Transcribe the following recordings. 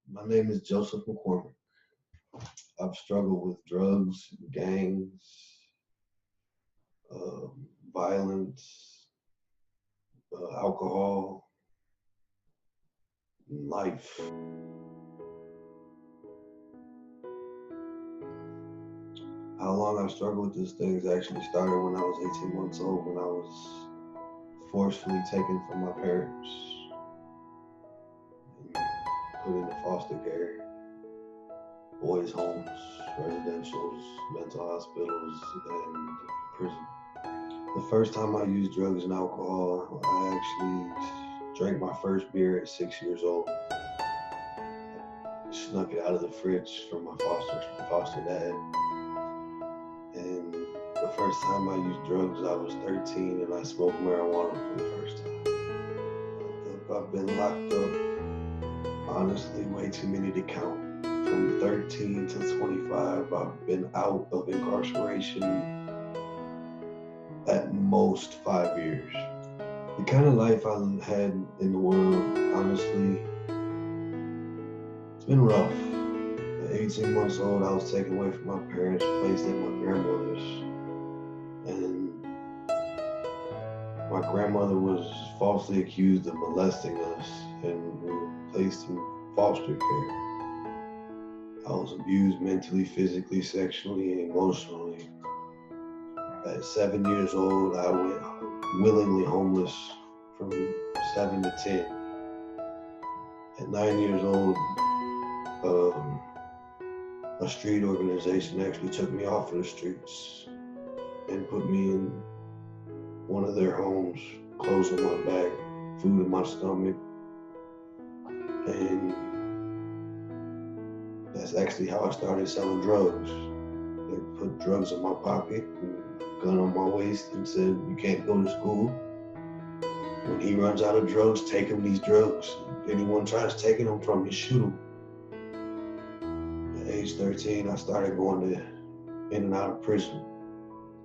My name is Joseph McCormick. I've struggled with drugs, gangs, violence, alcohol, life. How long I struggled with these things actually started when I was 18 months old, when I was forcefully taken from my parents and put into foster care, boys' homes, residentials, mental hospitals, and prison. The first time I used drugs and alcohol, I actually drank my first beer at 6 years old. Snuck it out of the fridge from my foster dad. And the first time I used drugs, I was 13 and I smoked marijuana for the first time. I've been locked up, honestly, way too many to count. From 13 to 25, I've been out of incarceration at most 5 years. The kind of life I had in the world, honestly, it's been rough. At 18 months old, I was taken away from my parents, placed at my grandmother's. And my grandmother was falsely accused of molesting us, and we were placed in foster care. I was abused mentally, physically, sexually, and emotionally. At 7 years old, I went willingly homeless from 7 to 10. At 9 years old, um, a street organization actually took me off of the streets and put me in one of their homes, clothes on my back, food in my stomach, and that's actually how I started selling drugs. They put drugs in my pocket and a gun on my waist and said, "You can't go to school. When he runs out of drugs, take him these drugs. If anyone tries taking them from you, shoot him." At age 13, I started going to in and out of prison,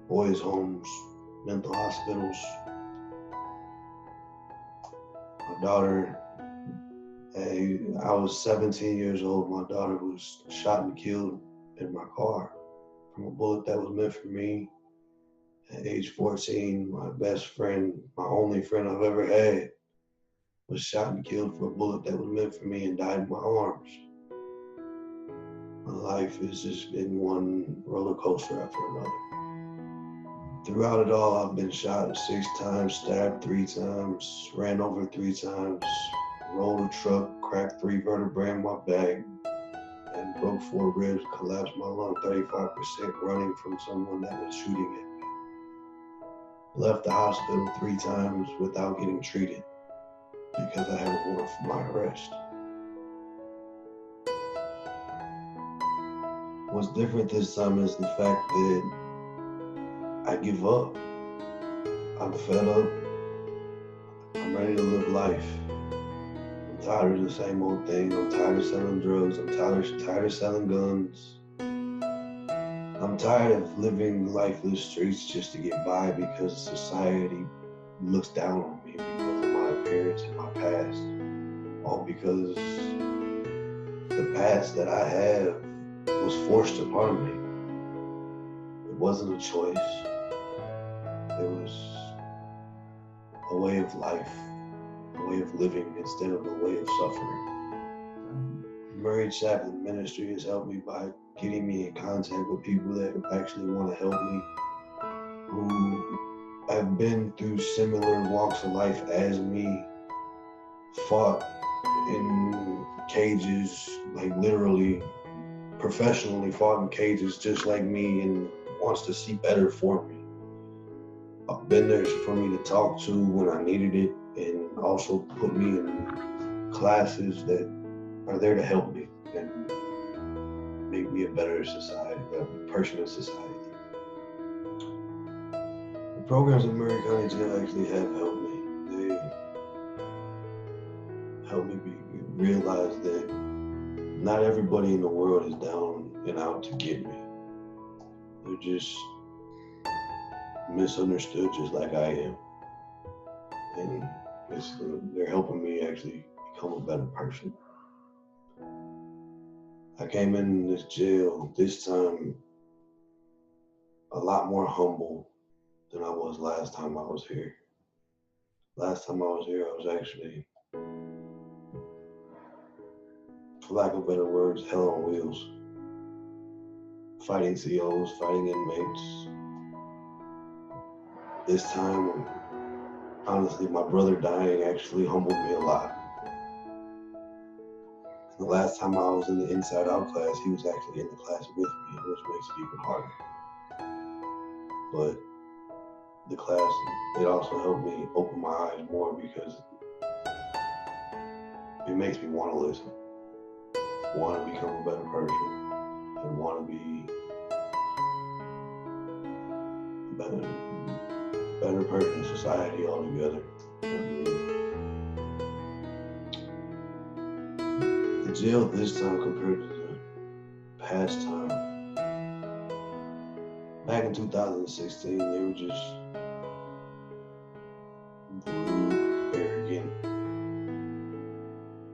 boys' homes, mental hospitals. My daughter, I was 17 years old. My daughter was shot and killed in my car from a bullet that was meant for me. At age 14, my best friend, my only friend I've ever had, was shot and killed for a bullet that was meant for me and died in my arms. My life has just been one roller coaster after another. Throughout it all, I've been shot 6 times, stabbed 3 times, ran over 3 times, rolled a truck, cracked 3 vertebrae in my back, and broke 4 ribs, collapsed my lung 35% running from someone that was shooting at me. Left the hospital 3 times without getting treated because I had a warrant for my arrest. What's different this time is the fact that I give up. I'm fed up. I'm ready to live life. I'm tired of the same old thing. I'm tired of selling drugs. I'm tired of selling guns. I'm tired of living life in the streets just to get by because society looks down on me because of my appearance and my past. All because the past that I have was forced upon me. It wasn't a choice. It was a way of life, a way of living instead of a way of suffering. Murray Chaplain Ministry has helped me by getting me in contact with people that actually want to help me, who have been through similar walks of life as me, fought in cages, like literally professionally fought in cages just like me, and wants to see better for me. Been there for me to talk to when I needed it, and also put me in classes that are there to help me and make me a better society, a person in society. The programs in Murray County Jail actually have helped me. They helped me realize that not everybody in the world is down and out to get me. They're just misunderstood just like I am. And they're helping me actually become a better person. I came in this jail this time a lot more humble than I was last time I was here. Last time I was here, I was actually, for lack of better words, hell on wheels. Fighting COs, fighting inmates. This time, honestly, my brother dying actually humbled me a lot. The last time I was in the Inside Out class, he was actually in the class with me, which makes it even harder. But the class, it also helped me open my eyes more because it makes me want to listen, want to become a better person, and want to be a better person in society altogether. The jail this time compared to the past time, back in 2016, they were just rude, arrogant.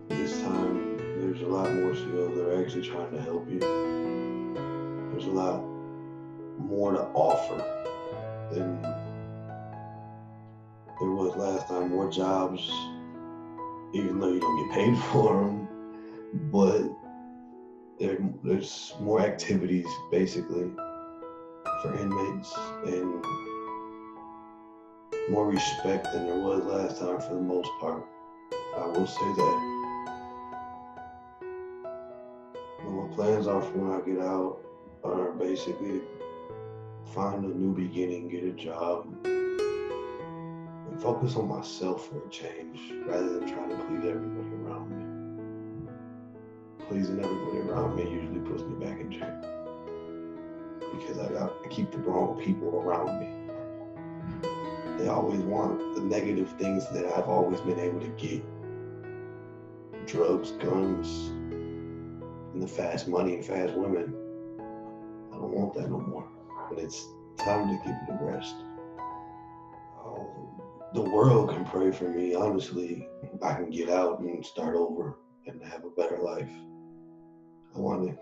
This time, there's a lot more COs that are actually trying to help you. There's a lot more to offer than there was last time. More jobs, even though you don't get paid for them, but there's more activities basically for inmates and more respect than there was last time for the most part. I will say that. But my plans are for when I get out are basically find a new beginning, get a job, and focus on myself for a change rather than trying to please everybody around me. Pleasing everybody around me usually puts me back in jail because I keep the wrong people around me. They always want the negative things that I've always been able to get. Drugs, guns, and the fast money and fast women. I don't want that no more. But it's time to give it a rest. The world can pray for me. Honestly, I can get out and start over and have a better life. I want to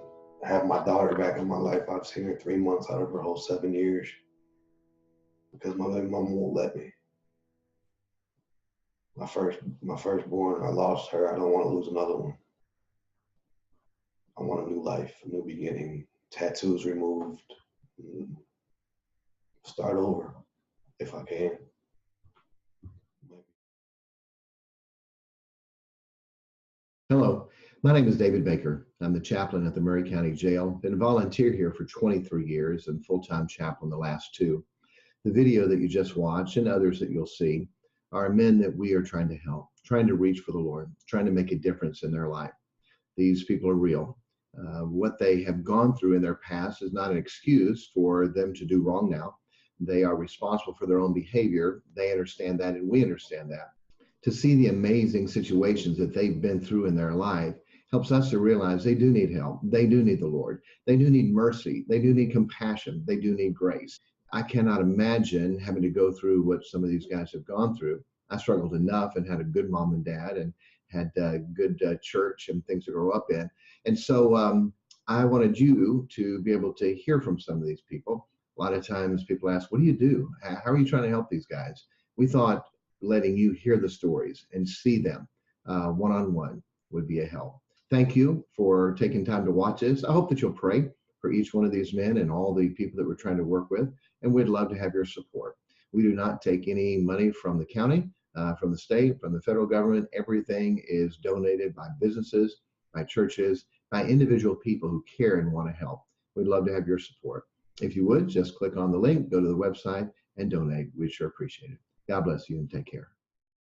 have my daughter back in my life. I've seen her 3 months out of her whole 7 years because my baby mama won't let me. My firstborn, I lost her. I don't want to lose another one. I want a new life, a new beginning, tattoos removed, start over if I can. Hello, my name is David Baker. I'm the chaplain at the Murray County Jail. Been a volunteer here for 23 years and full-time chaplain the last 2. The video that you just watched and others that you'll see are men that we are trying to help, trying to reach for the Lord, trying to make a difference in their life. These people are real. What they have gone through in their past is not an excuse for them to do wrong now. They are responsible for their own behavior. They understand that, and we understand that. To see the amazing situations that they've been through in their life helps us to realize they do need help. They do need the Lord. They do need mercy. They do need compassion. They do need grace. I cannot imagine having to go through what some of these guys have gone through. I struggled enough and had a good mom and dad and had good church and things to grow up in. And so I wanted you to be able to hear from some of these people. A lot of times people ask, what do you do? How are you trying to help these guys? We thought letting you hear the stories and see them one-on-one would be a help. Thank you for taking time to watch this. I hope that you'll pray for each one of these men and all the people that we're trying to work with, and we'd love to have your support. We do not take any money from the county, from the state, from the federal government. Everything is donated by businesses, by churches, by individual people who care and want to help. We'd love to have your support. If you would, just click on the link, go to the website, and donate. We'd sure appreciate it. God bless you and take care.